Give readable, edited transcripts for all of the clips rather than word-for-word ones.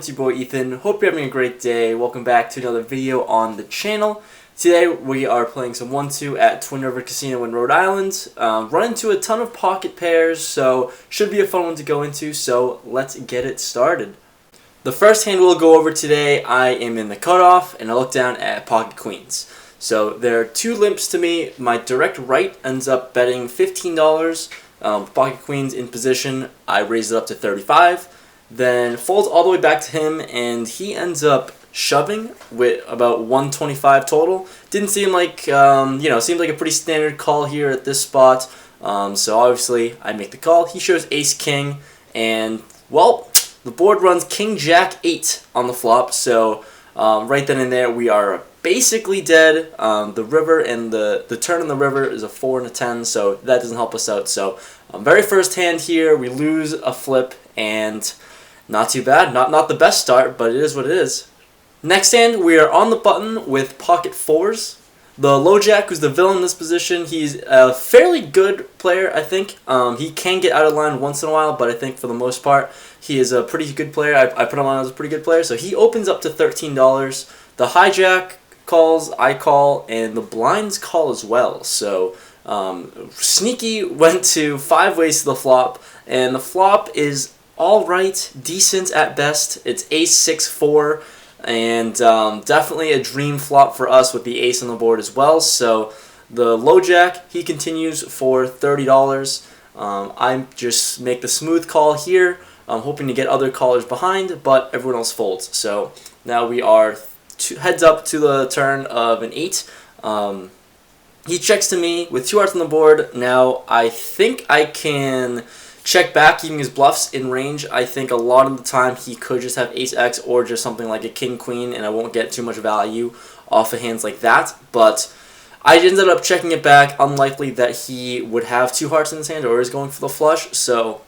It's your boy Ethan. Hope you're having a great day. Welcome back to another video on the channel. Today we are playing some 1-2 at Twin River Casino in Rhode Island. Run into a ton of pocket pairs, so should be a fun one to go into, so let's get it started. The first hand we'll go over today, I am in the cutoff, and I look down at pocket queens. So there are two limps to me. My direct right ends up betting $15. Pocket queens in position, I raise it up to 35. Then folds all the way back to him, and he ends up shoving with about 125 total. Didn't seem like, seemed like a pretty standard call here at this spot. So obviously I make the call. He shows ace king, and well, the board runs king jack 8 on the flop. So right then and there we are basically dead. The river and the turn on the river is a 4 and a 10, so that doesn't help us out. So very first hand here, we lose a flip, and not too bad. Not the best start, but it is what it is. Next hand, we are on the button with pocket fours. The low jack, who's the villain in this position, he's a fairly good player, I think. He can get out of line once in a while, but I think for the most part, he is a pretty good player. I put him on as a pretty good player, so he opens up to $13. The hijack calls, I call, and the blinds call as well. So Sneaky went to 5 ways to the flop, and the flop is alright, decent at best. It's ace 6-4, and definitely a dream flop for us with the ace on the board as well. So the low jack, he continues for $30. I just make the smooth call here. I'm hoping to get other callers behind, but everyone else folds. So now we are heads up to the turn of an 8. He checks to me with 2 hearts on the board. Now I think I can check back, keeping his bluffs in range. I think a lot of the time he could just have ace-x or just something like a king-queen, and I won't get too much value off of hands like that. But I ended up checking it back. Unlikely that he would have 2 hearts in his hand or is going for the flush. So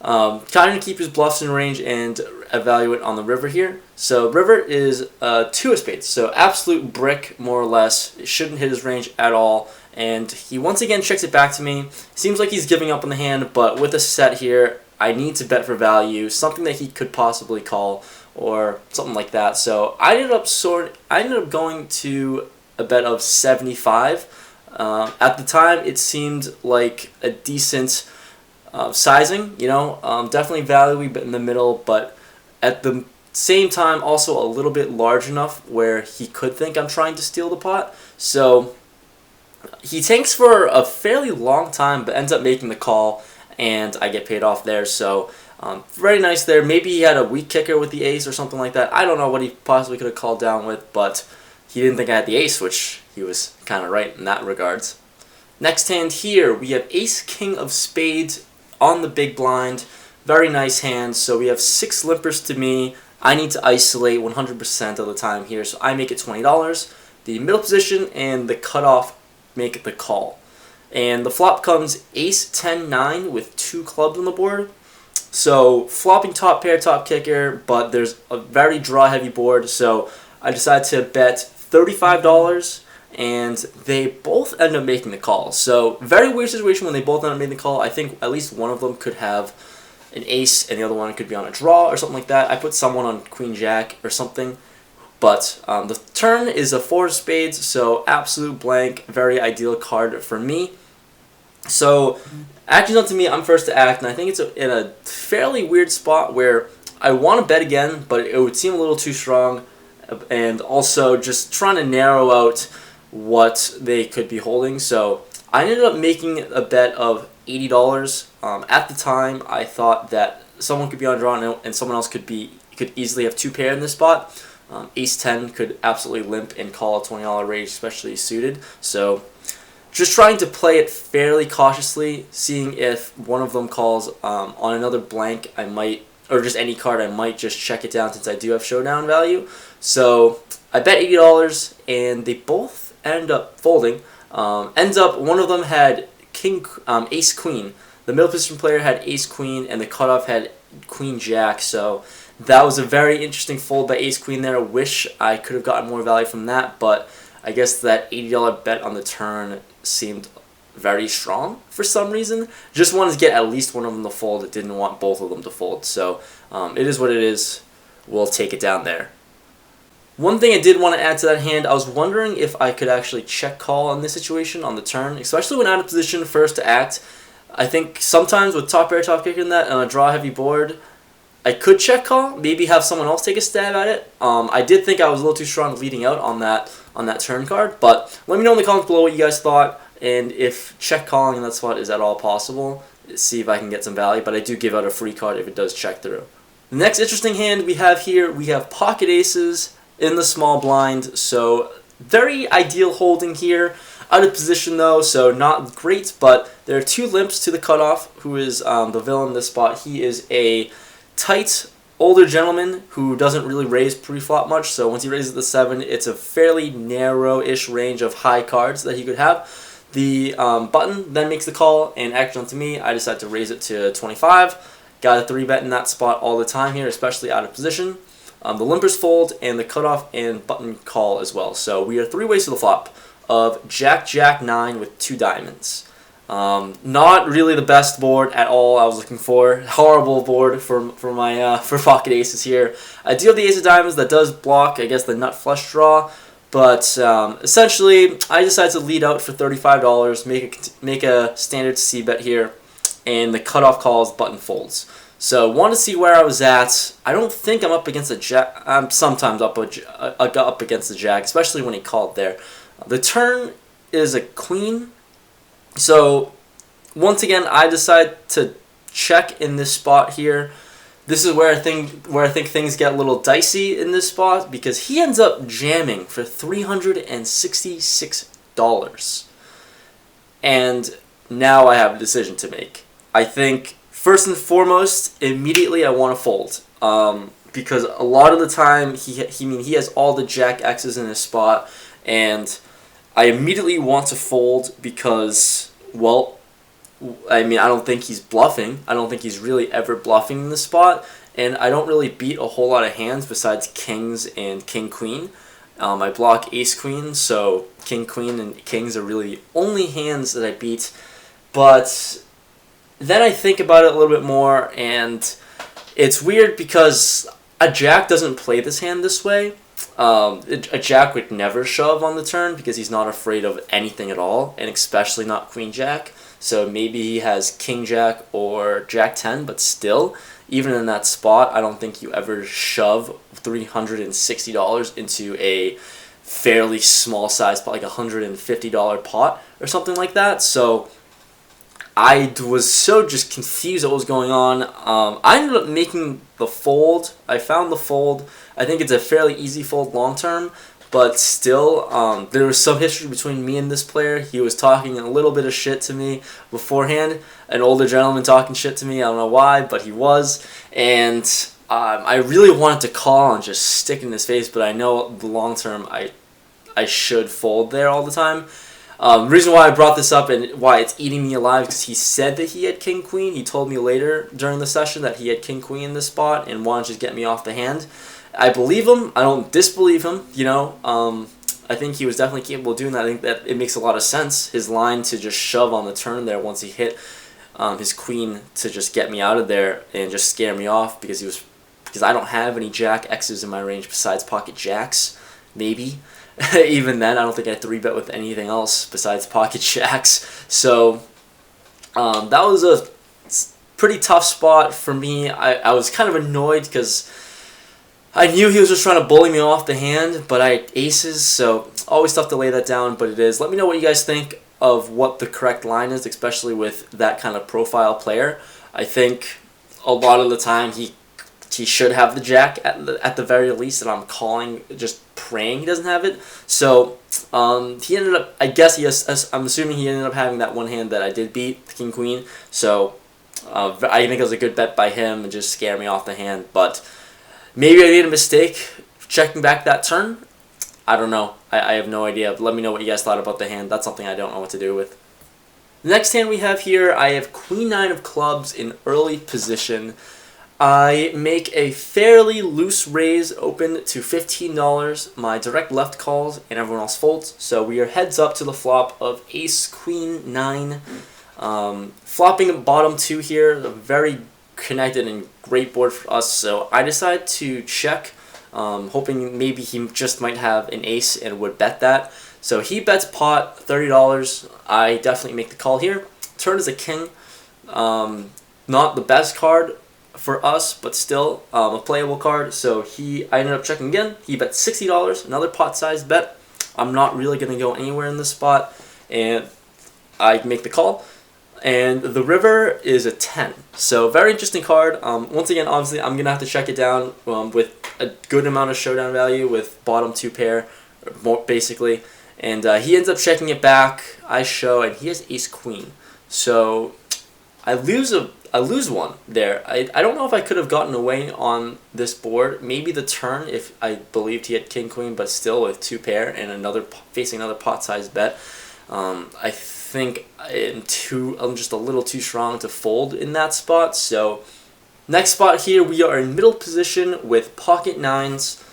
trying to keep his bluffs in range and evaluate on the river here. So river is 2 of spades, so absolute brick more or less. It shouldn't hit his range at all. And he once again checks it back to me. Seems like he's giving up on the hand, but with a set here, I need to bet for value, something that he could possibly call or something like that. So I ended up going to a bet of 75. At the time, it seemed like a decent sizing, definitely value in the middle, but at the same time also a little bit large enough where he could think I'm trying to steal the pot. So he tanks for a fairly long time, but ends up making the call, and I get paid off there. So very nice there. Maybe he had a weak kicker with the ace or something like that. I don't know what he possibly could have called down with, but he didn't think I had the ace, which he was kind of right in that regards. Next hand here, we have ace king of spades on the big blind. Very nice hand. So we have 6 limpers to me. I need to isolate 100% of the time here, so I make it $20. The middle position and the cutoff make the call. And the flop comes ace 10-9 with 2 clubs on the board. So flopping top pair, top kicker, but there's a very draw heavy board, so I decided to bet $35, and they both end up making the call. So very weird situation when they both end up making the call. I think at least one of them could have an ace and the other one could be on a draw or something like that. I put someone on queen jack or something. But the turn is a 4 of spades, so absolute blank, very ideal card for me. So action's up to me, I'm first to act, and I think it's in a fairly weird spot where I want to bet again, but it would seem a little too strong, and also just trying to narrow out what they could be holding. So I ended up making a bet of $80. At the time, I thought that someone could be on draw and someone else could easily have 2 pair in this spot. Ace 10 could absolutely limp and call a $20 raise, especially suited. So just trying to play it fairly cautiously, seeing if one of them calls on another blank, I might, or just any card, I might just check it down since I do have showdown value. So I bet $80, and they both end up folding. Ends up, one of them had ace queen. The middle position player had ace queen, and the cutoff had queen jack. So that was a very interesting fold by ace queen there. I wish I could have gotten more value from that, but I guess that $80 bet on the turn seemed very strong for some reason. Just wanted to get at least one of them to fold. Didn't want both of them to fold. So it is what it is. will take it down there. One thing I did want to add to that hand, I was wondering if I could actually check call in this situation on the turn, especially when out of position first to act. I think sometimes with top air, top kick in that, on a draw heavy board, I could check call, maybe have someone else take a stab at it. I did think I was a little too strong leading out on that turn card, but let me know in the comments below what you guys thought, and if check calling in that spot is at all possible. See if I can get some value, but I do give out a free card if it does check through. The next interesting hand we have here, we have pocket aces in the small blind, so very ideal holding here. Out of position though, so not great, but there are two limps to the cutoff, who is the villain in this spot. He is a tight, older gentleman who doesn't really raise pre-flop much, so once he raises the 7, it's a fairly narrow-ish range of high cards that he could have. The button then makes the call, and action onto me, I decide to raise it to 25. Got a 3-bet in that spot all the time here, especially out of position. The limpers fold, and the cutoff and button call as well. So we are 3 ways to the flop of Jack, Jack, 9 with 2 diamonds. Not really the best board at all I was looking for. Horrible board for my for pocket aces here. I do have the ace of diamonds that does block, I guess, the nut flush draw. But essentially, I decided to lead out for $35, make a standard C bet here, and the cutoff calls, button folds. So wanted to see where I was at. I don't think I'm up against a jack. I'm sometimes up against the jack, especially when he called there. The turn is a queen. So once again, I decide to check in this spot here. This is where I think things get a little dicey in this spot, because he ends up jamming for $366. And now I have a decision to make. I think first and foremost, immediately I want to fold. Because a lot of the time he has all the jack X's in his spot, and I immediately want to fold because, well, I mean, I don't think he's bluffing. I don't think he's really ever bluffing in this spot, and I don't really beat a whole lot of hands besides kings and king-queen. I block ace-queen, so king-queen and kings are really the only hands that I beat. But then I think about it a little bit more, and it's weird because a jack doesn't play this hand this way. A jack would never shove on the turn because he's not afraid of anything at all, and especially not queen-jack. So maybe he has king-jack or jack-10, but still, even in that spot, I don't think you ever shove $360 into a fairly small size pot, like a $150 pot or something like that. So I was so just confused at what was going on. I ended up making the fold. I found the fold. I think it's a fairly easy fold long term, but still, there was some history between me and this player. He was talking a little bit of shit to me beforehand. An older gentleman talking shit to me. I don't know why, but he was. And I really wanted to call and just stick in his face, but I know the long term I should fold there all the time. The reason why I brought this up and why it's eating me alive is because he said that he had king-queen. He told me later during the session that he had king-queen in this spot and wanted to just get me off the hand. I believe him. I don't disbelieve him, you know. I think he was definitely capable of doing that. I think that it makes a lot of sense, his line to just shove on the turn there once he hit his queen to just get me out of there and just scare me off because I don't have any jack X's in my range besides pocket jacks, maybe. Even then, I don't think I 3-bet with anything else besides pocket jacks. So that was a pretty tough spot for me. I was kind of annoyed because I knew he was just trying to bully me off the hand, but I had aces, so always tough to lay that down, but it is. Let me know what you guys think of what the correct line is, especially with that kind of profile player. I think a lot of the time he should have the jack at the very least, and I'm calling, just praying he doesn't have it. So he ended up, I guess I'm assuming he ended up having that one hand that I did beat, the king-queen. So I think it was a good bet by him and just scare me off the hand, but maybe I made a mistake checking back that turn. I don't know. I have no idea. But let me know what you guys thought about the hand. That's something I don't know what to do with. The next hand we have here, I have queen-9 of clubs in early position. I make a fairly loose raise open to $15. My direct left calls and everyone else folds. So we are heads up to the flop of ace, queen, 9. Flopping bottom 2 here, a very connected and great board for us. So I decided to check, hoping maybe he just might have an ace and would bet that. So he bets pot $30. I definitely make the call here. Turn is a king. Not the best card for us, but still a playable card. So I ended up checking again. He bet $60, another pot-sized bet. I'm not really going to go anywhere in this spot, and I make the call. And the river is a 10. So very interesting card. Once again, obviously, I'm going to have to check it down with a good amount of showdown value with bottom 2 pair, more basically. And he ends up checking it back. I show, and he has ace-queen. So I lose one there. I don't know if I could have gotten away on this board. Maybe the turn if I believed he had king-queen, but still with 2 pair and facing another pot-sized bet. I think I'm just a little too strong to fold in that spot. So next spot here, we are in middle position with pocket 9s.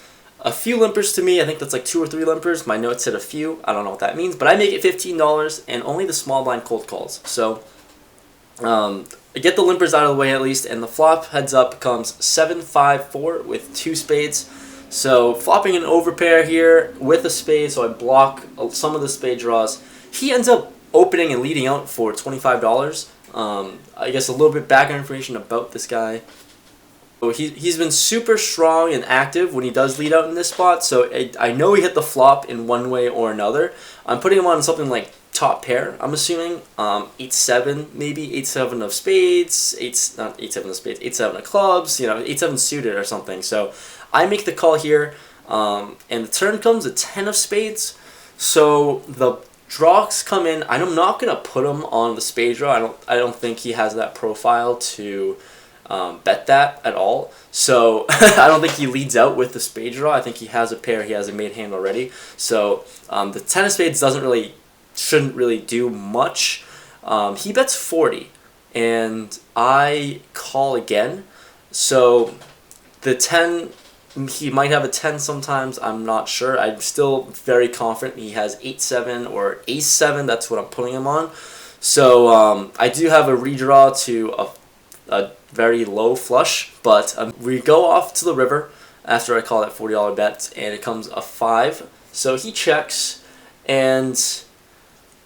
A few limpers to me. I think that's like 2 or 3 limpers. My notes said a few. I don't know what that means, but I make it $15 and only the small blind cold calls. So I get the limpers out of the way at least, and the flop heads up becomes 7-5-4 with 2 spades. So flopping an overpair here with a spade, so I block some of the spade draws. He ends up opening and leading out for $25. I guess a little bit background information about this guy. So he's been super strong and active when he does lead out in this spot, so I know he hit the flop in one way or another. I'm putting him on something like top pair, I'm assuming. 8-7 maybe, 8-7 of spades, not 8-7 of spades, 8-7 of clubs, 8-7 suited or something. So I make the call here, and the turn comes a 10 of spades. So the draws come in. I'm not gonna put him on the spade draw. I don't think he has that profile to bet that at all. So I don't think he leads out with the spade draw. I think he has a pair. He has a made hand already. So the 10 of spades shouldn't really do much. He bets 40, and I call again. So the 10, he might have a 10 sometimes. I'm not sure. I'm still very confident he has 8-7 or ace-7. That's what I'm putting him on. So I do have a redraw to a very low flush, but we go off to the river after I call that $40 bet, and it comes a 5. So he checks, and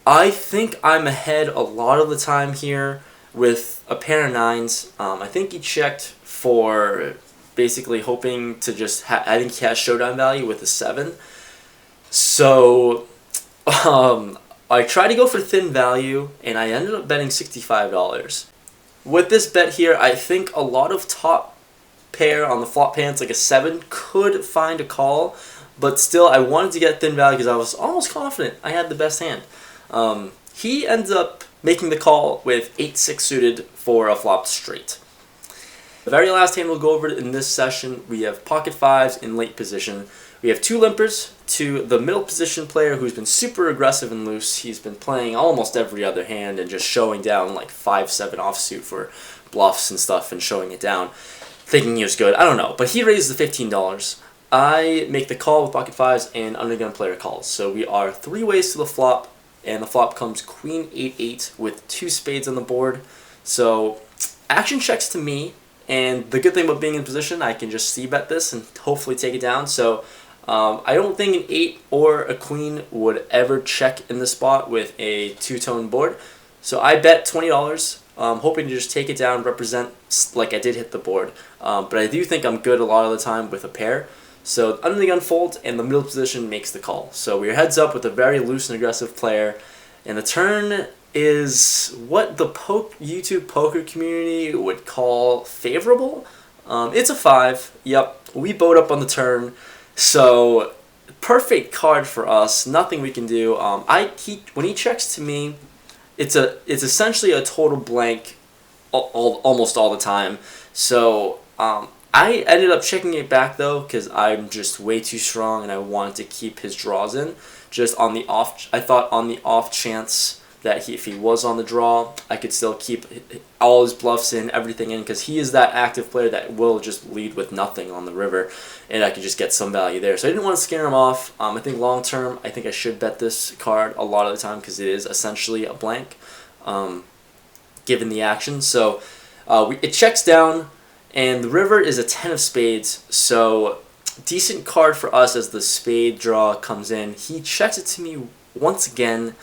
I think I'm ahead a lot of the time here with a pair of 9s. I think he checked for basically hoping to just I think he has showdown value with a 7. So I tried to go for thin value, and I ended up betting $65. With this bet here, I think a lot of top pair on the flop pants, like a 7, could find a call, but still I wanted to get thin value because I was almost confident I had the best hand. He ends up making the call with 8-6 suited for a flop straight. The very last hand we'll go over in this session, we have pocket 5s in late position. We have 2 limpers to the middle position player who's been super aggressive and loose. He's been playing almost every other hand and just showing down like 5-7 offsuit for bluffs and stuff and showing it down, thinking he was good. I don't know, but he raises the $15. I make the call with pocket 5s, and undergun player calls. So we are 3 ways to the flop, and the flop comes queen 8-8 with 2 spades on the board. So action checks to me, and the good thing about being in position, I can just c-bet this and hopefully take it down. So I don't think an 8 or a queen would ever check in the spot with a 2-tone board. So I bet $20, hoping to just take it down, represent like I did hit the board. But I do think I'm good a lot of the time with a pair. So under the gun folds, and the middle position makes the call. So we're heads up with a very loose and aggressive player, and the turn is what the YouTube poker community would call favorable. It's a 5. Yep, we bowed up on the turn. So perfect card for us. Nothing we can do. When he checks to me, it's essentially a total blank almost all the time. So I ended up checking it back though because I'm just way too strong and I wanted to keep his draws in. Just on the off, I thought on the off chance that if he was on the draw, I could still keep all his bluffs in, everything in, because he is that active player that will just lead with nothing on the river, and I could just get some value there. So I didn't want to scare him off. I think long term, I think I should bet this card a lot of the time because it is essentially a blank, given the action. So It checks down, and the river is a 10 of spades, so decent card for us as the spade draw comes in. He checks it to me once again,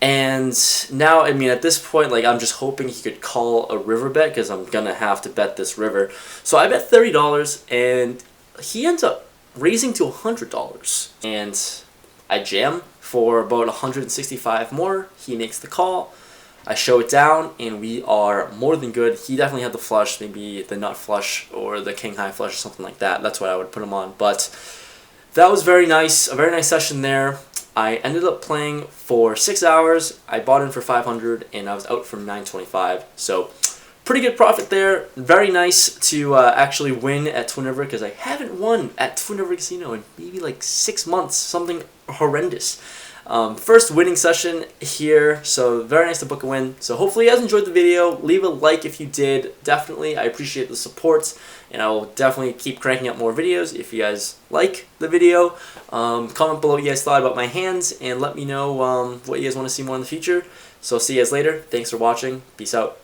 and now, I mean, at this point, like, I'm just hoping he could call a river bet, because I'm going to have to bet this river. So I bet $30, and he ends up raising to $100, and I jam for about 165 more. He makes the call. I show it down, and we are more than good. He definitely had the flush, maybe the nut flush or the king high flush or something like that. That's what I would put him on. But that was very nice, a very nice session there. I ended up playing for 6 hours. I bought in for 500, and I was out from 925. So pretty good profit there. Very nice to actually win at Twin River, because I haven't won at Twin River Casino in maybe like 6 months. Something horrendous. First winning session here, so very nice to book a win. So hopefully you guys enjoyed the video. Leave a like if you did. Definitely, I appreciate the support, and I will definitely keep cranking out more videos if you guys like the video. Comment below what you guys thought about my hands, and let me know what you guys want to see more in the future. So see you guys later. Thanks for watching. Peace out.